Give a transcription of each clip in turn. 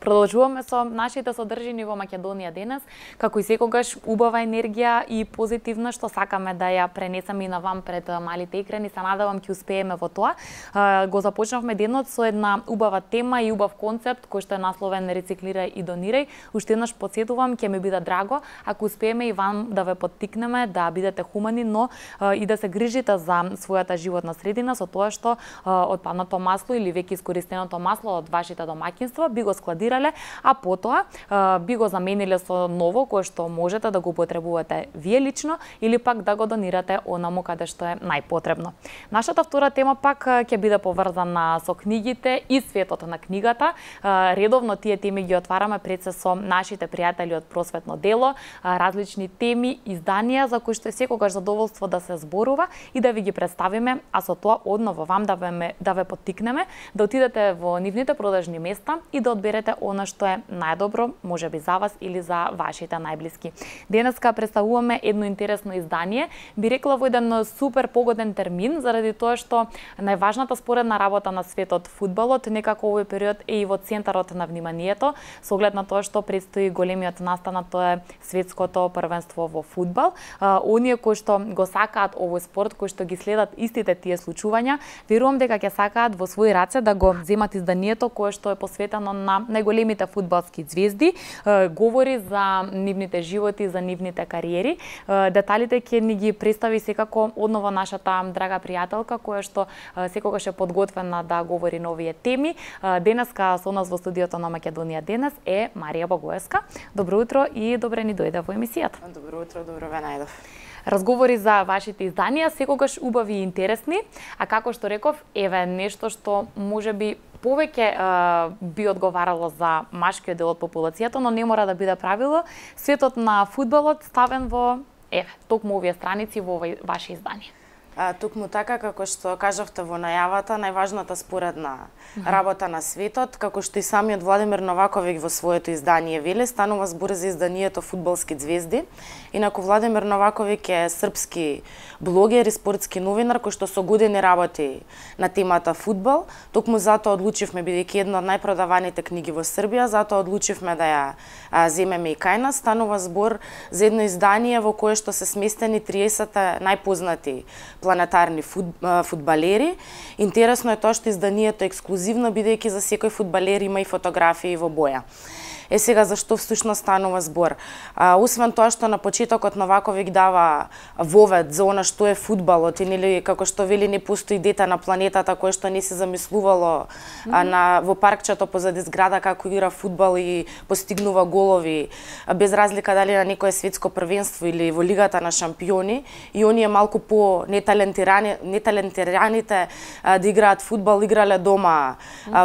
Продолжуваме со нашите содржини во Македонија денес, како и секогаш убава енергија и позитивна што сакаме да ја пренесеме и навам пред малите екрани. Се надевам ќе успееме во тоа. Го започнавме денот со една убава тема и убав концепт кој што е насловен Рециклирај и донирај. Уште еднаш потсетувам, ќе ми биде драго ако успееме и вам да ве поттикнеме да бидете хумани, но и да се грижите за својата животна средина со тоа што отпадното масло или веќе искористеното масло од вашите домаќинства би го складирале, а потоа би го замениле со ново кое што можете да го употребувате вие лично или пак да го донирате онаму каде што е најпотребно. Нашата втора тема пак ќе биде поврзана со книгите и светот на книгата. Редовно тие теми ги отвараме пред се со нашите пријатели од Просветно дело, различни теми, изданија за кои што е секогаш задоволство да се зборува и да ви ги представиме, а со тоа одново вам да ве поттикнеме да отидете во нивните продажни места и да одберете она што е најдобро, можеби за вас или за вашите најблиски. Денеска представуваме едно интересно издание, би рекла во еден супер погоден термин, заради тоа што најважната споредна работа на светот фудбалот некако овој период е и во центарот на вниманието, со оглед на тоа што предстои големиот настан, тоа е светското првенство во фудбал. Оние кои што го сакаат овој спорт, кои што ги следат истите тие случувања, верувам дека ќе сакаат во своји раце да го земат изданието кое што е посветено на најголемите фудбалски ѕвезди, говори за нивните животи, за нивните кариери. Деталите ќе ни ги представи секако одново нашата драга пријателка која што секогаш е подготвена да говори на овие теми. Денеска со нас во студиото на Македонија денес е Марија Богоевска. Добро утро и добре ни дојде во емисијата. Добро утро, добро ве најдов. Разговори за вашите изданија, секогаш убави и интересни, а како што реков, еве нешто што можеби повеќе би одговарало за машкиот дел од популацијата, но не мора да биде правило. Светот на фудбалот ставен во токму овие страници во ваше издание. Токму така, како што кажавте во најавата, најважната споредна работа на светот, како што и самиот Владимир Новаковиќ во своето издание вели, станува збор за изданието Фудбалски ѕвезди. Инаку Владимир Новаковиќ е српски блогер и спортски новинар кој што со години работи на темата фудбал. Токму затоа одлучивме, бидејќи една од најпродаваните книги во Србија, затоа одлучивме да ја земеме и кај нас. Станува збор за едно издание во кое што се сместени 30 најпознати планетарни фудбалери. Интересно е тоа што изданието е ексклузивно, бидејќи за секој фудбалер има и фотографии во боја. Сега зашто всушност станува збор? Освен тоа што на почетокот Новаковиќ дава вовед за она што е фудбалот и нели како што вели не постои дете на планетата кое што не се замислувало во паркчето позади зграда како игра фудбал и постигнува голови без разлика дали на некое светско првенство или во лигата на шампиони, и оние малку по неталентираните да играат фудбал, играле дома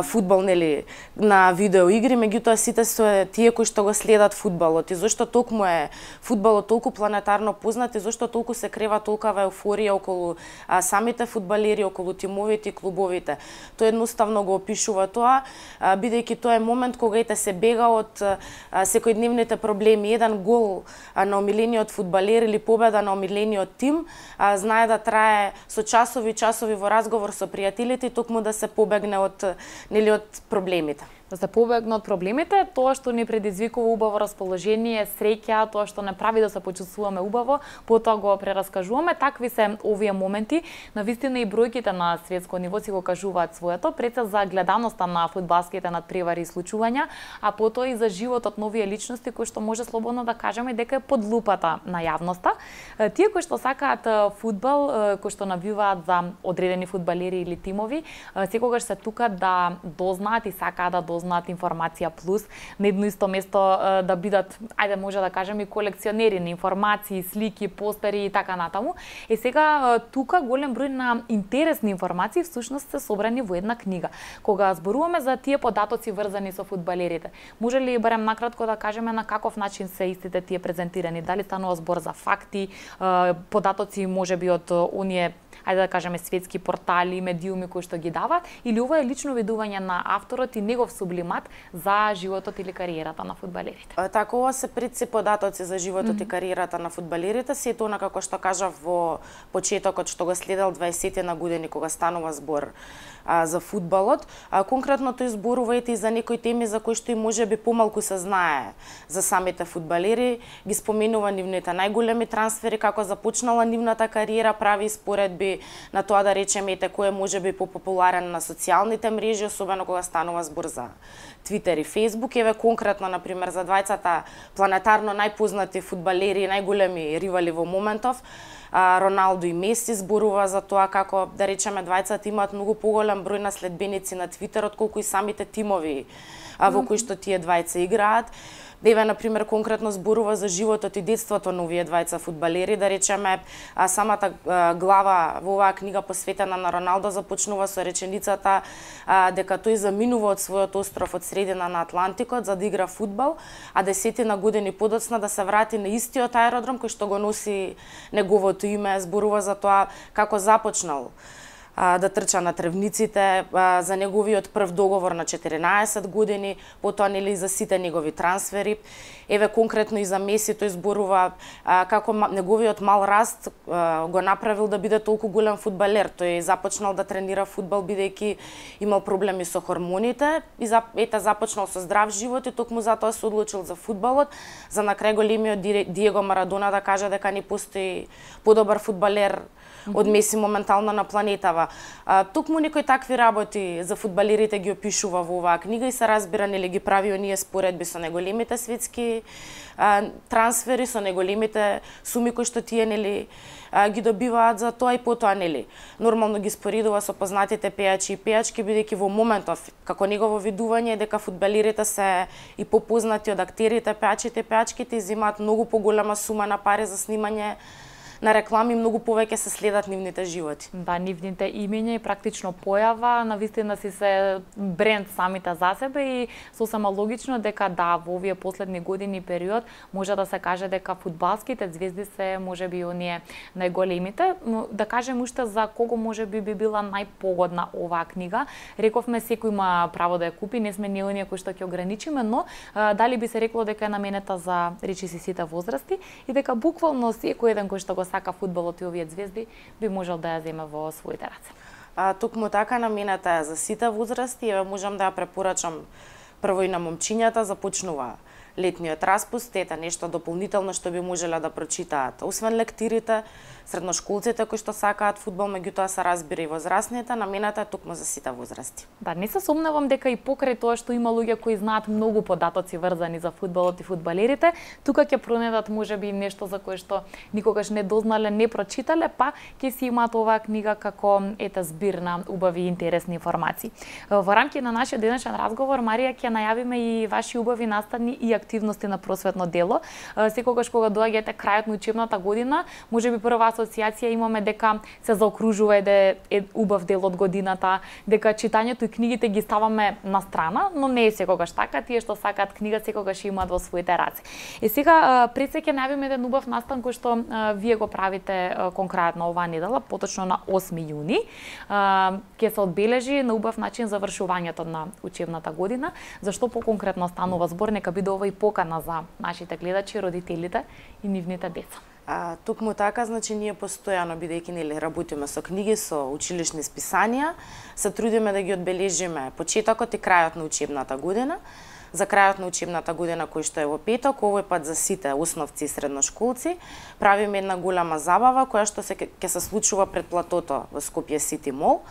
фудбал нели на видео игри, меѓутоа сите се тие кои што го следат фудбалот и зошто токму е фудбалот толку планетарно познат и зошто толку се крева толкава еуфорија околу самите фудбалери, околу тимовите и клубовите. Тој едноставно го опишува тоа, бидејќи тоа е момент кога се бега од секојдневните проблеми. Еден гол на омилениот фудбалер или победа на омилениот тим знае да трае со часови во разговор со пријателите, токму да се побегне од проблемите. Да се побегне од проблемите, тоа што ни предизвикува убаво расположение, среќа, тоа што не прави да се почувствуваме убаво, потоа го прераскажуваме. Такви се овие моменти. Навистина и бројките на светско ниво си го кажуваат своето, пред се за гледаноста на фудбалските надпревари и случувања, а потоа и за животот на овие личности кои што може слободно да кажеме дека е под лупата на јавноста. Тие кои што сакаат фудбал, кои што навиваат за одредени фудбалери или тимови, секогаш се тука да дознаат и сакаат да дознаат информација плюс, на едно исто место да бидат, ајде може да кажеме, колекционери на информации, слики, постери и така натаму. Сега тука голем број на интересни информации всушност се собрани во една книга. Кога зборуваме за тие податоци врзани со фудбалерите, може ли барем накратко да кажеме на каков начин се истите тие презентирани? Дали станува збор за факти, податоци можеби од оние ајде да кажеме светски портали, медиуми кои што ги даваат, или ова е лично видување на авторот и негов сублимат за животот или кариерата на фудбалерите? Така, ова се прици податоци за животот и кариерата на фудбалерите, сето она како што кажав во почетокот што го следел 20 на години кога станува збор за фудбалот. Конкретно тој зборува и за некои теми за кои што и можеби помалку се знае за самите фудбалери, ги споменува нивните најголеми трансфери, како започнала нивната кариера, прави споредби на тоа, да речеме, ете кој е можеби попопуларен на социјалните мрежи, особено кога станува збор за Твитер и Фејсбук. Еве конкретно, например, за двајцата планетарно најпознати фудбалери и најголеми ривали во моментов, Роналдо и Меси, зборува за тоа како, да речеме, двајцата имаат многу поголем број на следбеници на Твитер отколку и самите тимови во кои што тие двајца играат. Еве, например, конкретно зборува за животот и детството на овие двајца фудбалери, да речеме, самата глава во оваа книга посветена на Роналдо започнува со реченицата дека тој заминува од својот остров од средина на Атлантикот за да игра фудбал, а 10 години подоцна да се врати на истиот аеродром кој што го носи неговото име. Зборува за тоа како започнал да трча на тревниците, за неговиот прв договор на 14 години, потоа нели за сите негови трансфери. Еве конкретно и за Меси тој зборува како неговиот мал раст го направил да биде толку голем фудбалер. Тој започнал да тренира фудбал бидејќи имал проблеми со хормоните и започнал со здрав живот и токму затоа се одлучил за фудбалот, за на крај големиот Диего Марадона да каже дека не постои подобар фудбалер од Меси моментално на планетава. Токму некои такви работи за фудбалерите ги опишува во оваа книга и се разбира, нели ги прави оние споредби со најголемите светски трансфери, со најголемите суми кои што тие нели ги добиваат за тоа и потоа нели нормално ги споредува со познатите пејачи и пејачки, бидејќи во моментов како негово видување дека фудбалерите се и попознати од актерите, пејачите и пејачките и земаат многу поголема сума на пари за снимање на реклами, многу повеќе се следат нивните животи. Да, нивните имења и практично појава навистина си се бренд самите за себе и сосема логично дека да, во овие последни години период може да се каже дека фудбалските звезди се можеби оние најголемите, но да кажем уште за кого можеби би била најпогодна оваа книга. Рековме секој има право да ја купи, не сме ние оние кои што ќе ограничиме, но дали би се рекло дека е наменета за речиси сите возрасти и дека буквално секој еден кој што го сака фудбалот и овие звезди би можел да ја земе во своите раце. Токму така намената е за сите возрасти, еве можам да ја препорачам прво и на момчињата, започнува летниот распуст, ета нешто дополнително што би можеле да прочитаат. Освен лектирите, средношколците кои што сакаат фудбал, меѓутоа се разбира и возрастните, намената е токму за сите возрасти. Да, не се сомневам дека и покрај тоа што има луѓе кои знаат многу податоци врзани за фудбалот и фудбалерите, тука ќе пронедат можеби нешто за кое што никогаш не дознале, не прочитале, па ќе си имаат оваа книга како збир на убави и интересни информации. Во рамки на нашиот денешен разговор, Марија, ќе најавиме и ваши убави настани и активности на просветно дело. Секогаш кога доаѓате крајот на учебната година, можеби прва асоциација имаме дека се заокружува убав дел од годината, дека читањето и книгите ги ставаме на страна, но не е секогаш така. Тие што сакаат книга секогаш имаат во своите раце. И сега пред се ќе најавиме еден убав настан кој што вие го правите конкретно оваа недела, поточно на 8 јуни. Ќе се одбележи на убав начин завршувањето на учебната година. Зашто поконкретно станува збор, нека биде ова и покана за нашите гледачи, родителите и нивните деца. Токму така, значи ние постојано, бидејќи нели работиме со книги, со училишни списанија, се трудиме да ги одбележиме почетокот и крајот на учебната година. За крајот на учебната година, кој што е во петок, овој пат за сите основци и средношколци, правиме една голема забава која што ќе се случува пред платото во Скопје Сити Мол.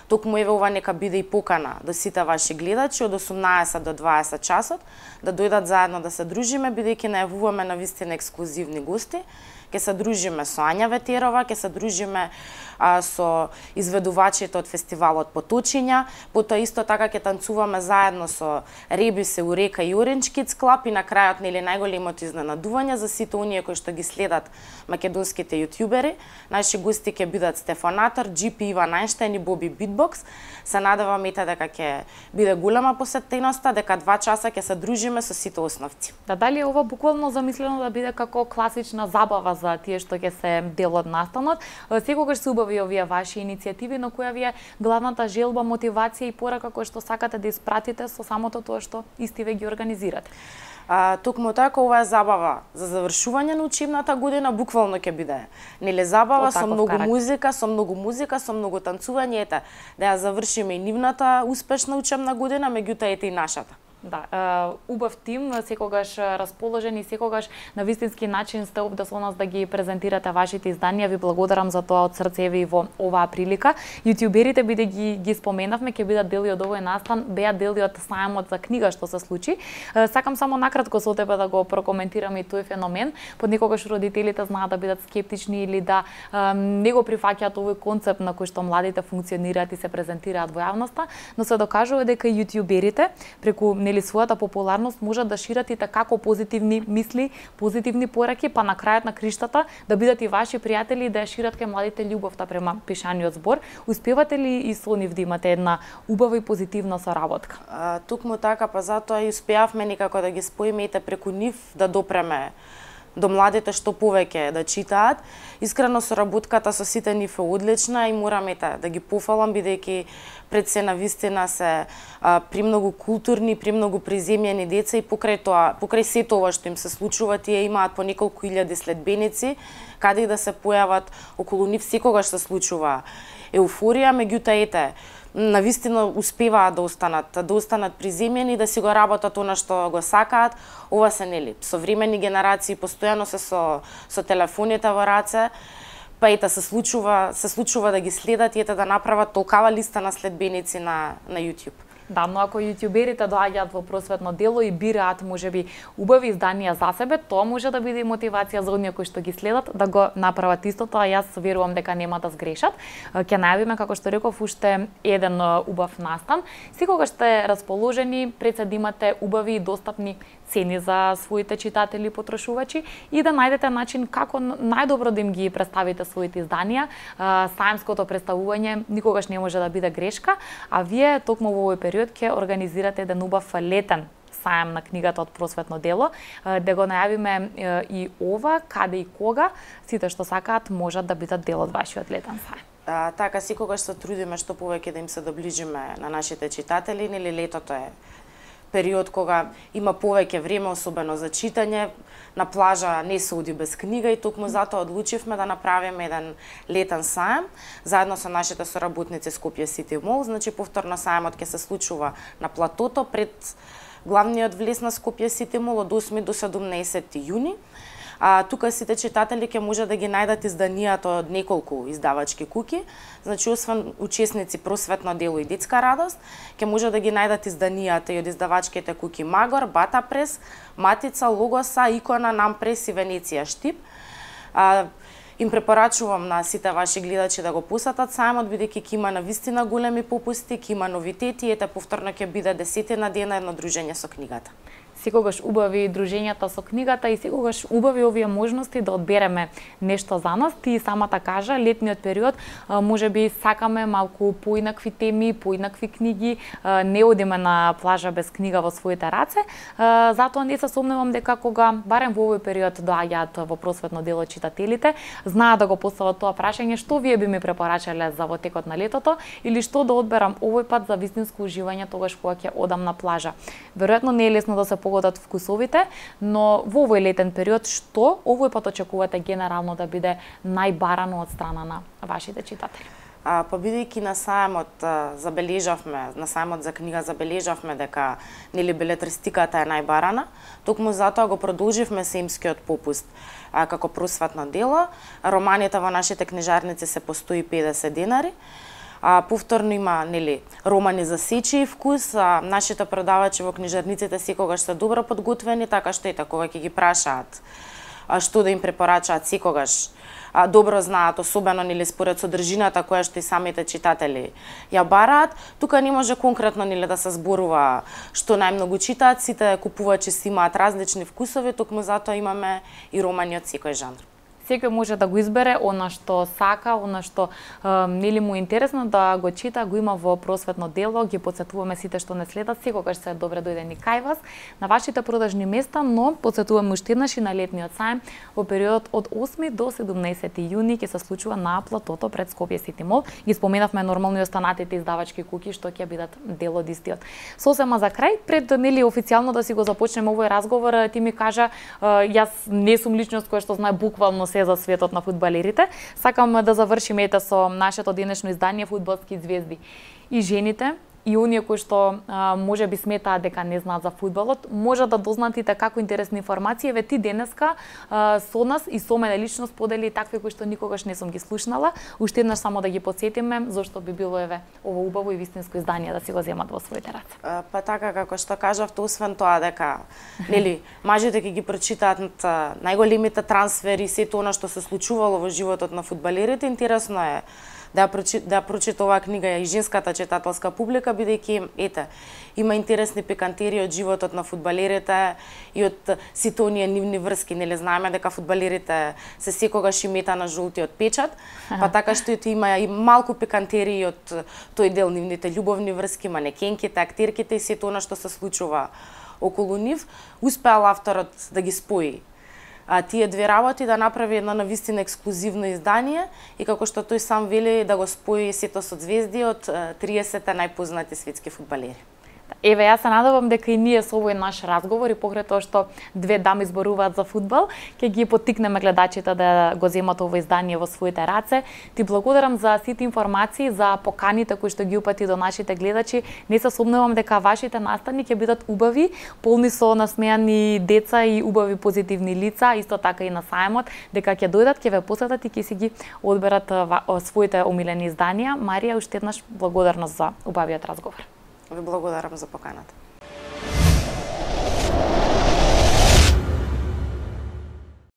Токму еве ова нека биде и покана до сите ваши гледачи од 18 до 20 часот да дојдат заедно да се дружиме, бидејќи најавуваме на вистина ексклузивни гости. Ќе се дружиме со Ања Ветерова, ќе се дружиме со изведувачите од фестивалот Поточиња, потоа исто така ќе танцуваме заедно со Ребисе, Урека и Orange Kids Club и на крајот нели најголемото изненадување за сите оние кои што ги следат македонските јутјубери. Наши гости ќе бидат Стефанатор, GP Иван Ајнштајн и Боби Битбокс. Се надевам дека ќе биде голема посетеноста, дека 2 часа ќе се дружиме со сите основци. Да, дали е ова буквално замислено да биде како класична забава за тие што ќе се дел од настанот. Секогаш се убави овие ваши иницијативи, но која ви е главната желба, мотивација и порака која што сакате да испратите со самото тоа што истиве ги организирате? Токму така, ова е забава за завршување на учебната година, буквално ќе биде. Нели забава со многу музика, со многу танцување, ете, да ја завршиме и нивната успешна учебна година, меѓутоа ете и нашата. Да, убав тим, секогаш расположен и секогаш на вистински начин сте овде со нас да ги презентирате вашите изданија. Ви благодарам за тоа од срце ви во оваа прилика. Јутјуберите, биде ги споменавме, ќе бидат дели од овој настан, беа дели од сајмот за книга што се случи. Сакам само накратко со тебе да го прокоментирам и тој феномен. Понекогаш родителите знаат да бидат скептични или да не го прифаќаат овој концепт на кој што младите функционираат и се презентираат во јавноста, но се докажува дека јутјуберите преку или својата популарност можат да шират и како позитивни мисли, позитивни пораки, па на крајот на криштата да бидат и ваши пријатели и да ја шират кај младите љубовта према пишаниот збор. Успевате ли и со нив да имате една убава и позитивна соработка? Тукму така, па затоа и успеавме некако да ги споиме и преку нив да допреме до младите што повеќе да читаат. Искрено соработката со сите нив е одлична и морам да ги пофалам, бидејќи пред се навистина се премногу културни, премногу приземјени деца и покрај сето ова што им се случува, тие имаат по неколку илјади следбеници, каде и да се појават околу нив секогаш се случува еуфорија, меѓутоа ете, навистина успеваат да останат приземјени, да си го работат она што го сакаат. Ова се нели современи генерации, постојано се со телефоните во раце, па ета се случува да ги следат и ета да направат толкава листа на следбеници на YouTube. Да, но ако јутјуберите доаѓаат во просветно дело и бираат можеби убави изданија за себе, тоа може да биде и мотивација за оние кои што ги следат да го направат истото, а јас верувам дека нема да сгрешат. Ќе најавиме, како што реков, уште еден убав настан. Секогаш сте расположени, пред се да имате убави и достапни цени за своите читатели и потрошувачи и да најдете начин како најдобро да им ги представите своите изданија. Сајмското представување никогаш не може да биде грешка, а вие токму во овој период ќе организирате еден убав летен сајм на книгата од просветно дело. Да го најавиме и ова, каде и кога сите што сакаат можат да бидат дел од вашиот летен сајм. Така, секогаш се трудиме што повеќе да им се доближиме на нашите читатели, нели летото е период кога има повеќе време, особено за читање. На плажа не се оди без книга и токму затоа одлучивме да направиме еден летен сајм заедно со нашите соработници Скопје Сити Мол. Значи повторно сајмот ќе се случува на платото пред главниот влез на Скопје Сити Мол од 8 до 17 јуни. Тука сите читатели ќе може да ги најдат изданијата од неколку издавачки куќи. Значи, освен учесници Просветно дело и Детска радост, ќе може да ги најдат изданијата и од издавачките куќи Магор, Бата прес, Матица, Логоса, Икона, Нам прес и Венеција Штип. Им препорачувам на сите ваши гледачи да го посетат сајмот, бидејќи ќе има навистина големи попусти, ќе има новитети, ете повторно ќе биде 10 дена едно дружење со книгата. Секогаш убави дружењата со книгата и секогаш убави овие можности да одбереме нешто за нас. Ти самата кажа, летниот период можеби сакаме малку поинакви теми, поинакви книги, не одиме на плажа без книга во своите раце. Затоа не се сомневам дека кога барем во овој период доаѓаат во просветно дело читателите, знаат да го постават тоа прашање што вие би ми препорачале за во текот на летото или што да одберам овој пат за вистинско уживање тогаш кога ќе одам на плажа. Веројатно не е лесно да се погодат вкусовите, но во овој летен период што овој пат очекувате генерално да биде најбарано од страна на вашите читатели? Па бидејќи на сајмот забележавме, на сајмот за книга забележавме дека нели белетристиката е најбарана, токму затоа го продолживме семскиот попуст како просветно дело. Романите во нашите книжарници се по 150 денари. Повторно има нели романи за сечи и вкус. Нашите продавачи во книжарниците секогаш се добро подготвени, така што ете кога ќе ги прашаат што да им препорачаат, секогаш добро знаат, особено нели според содржината која што и самите читатели ја бараат. Тука не може конкретно нели да се зборува што најмногу читаат, сите купувачи си имаат различни вкусови, токму затоа имаме и романи од секој жанр. Секој може да го избере она што сака, она што нели му е интересно да го чита, го има во просветно дело, ги потсетуваме сите што не следат, секогаш се добре дојдени кај вас на вашите продажни места, но потсетуваме уште еднаш и на летниот сајм во периодот од 8 до 17 јуни ќе се случува на платото пред Скопје Сити Мол. Ги споменавме нормално и останатите издавачки куќи што ќе бидат дел од истиот. Сосема за крај, пред нели официјално да си го започнеме овој разговор, ти ми кажа, јас не сум личност која што знае буквално се за светот на фудбалерите. Сакам да завршиме со нашето денешно издание Фудбалски звезди. И жените, и оние кои што може би сметаат дека не знаат за фудбалот, може да дознаат како интересни информации. Еве ти денеска со нас и со мене лично сподели такви кои што никогаш не сум ги слушнала. Уште еднаш само да ги потсетиме зошто би било еве ово убаво и вистинско издание да си го земат во своите раце. Па така како што кажавте, освен тоа дека нели мажите ќе ги прочитаат најголемите трансфери, сето она што се случувало во животот на фудбалерите, интересно е да прочита оваа книга и женската читателска публика, бидејќи има интересни пикантерии од животот на фудбалерите и од сите оние нивни врски. Нели знаеме дека фудбалерите се секогаш и мета на жолтиот печат, па така што има и малку пикантерии од тој дел, нивните љубовни врски, манекенките, актерките и сето она што се случува околу нив. Успеал авторот да ги спои тие две работи, да направи едно навистина ексклузивно издание и како што тој сам вели да го спои сето со звезди од 30 најпознати светски фудбалери. Еве, јас се надевам дека и ние со овој наш разговор и покрај тоа што две дами зборуваат за фудбал, ќе ги поттикнеме гледачите да го земат ово издание во своите раце. Ти благодарам за сите информации, за поканите кои што ги упати до нашите гледачи. Не се сомневам дека вашите настани ќе бидат убави, полни со насмеани деца и убави позитивни лица, исто така и на сајмот, дека ќе дојдат, ќе ве посетат и ќе си ги одберат своите омилени изданија. Марија, уште еднаш благодарност за убавиот разговор. Ви благодарам за поканата.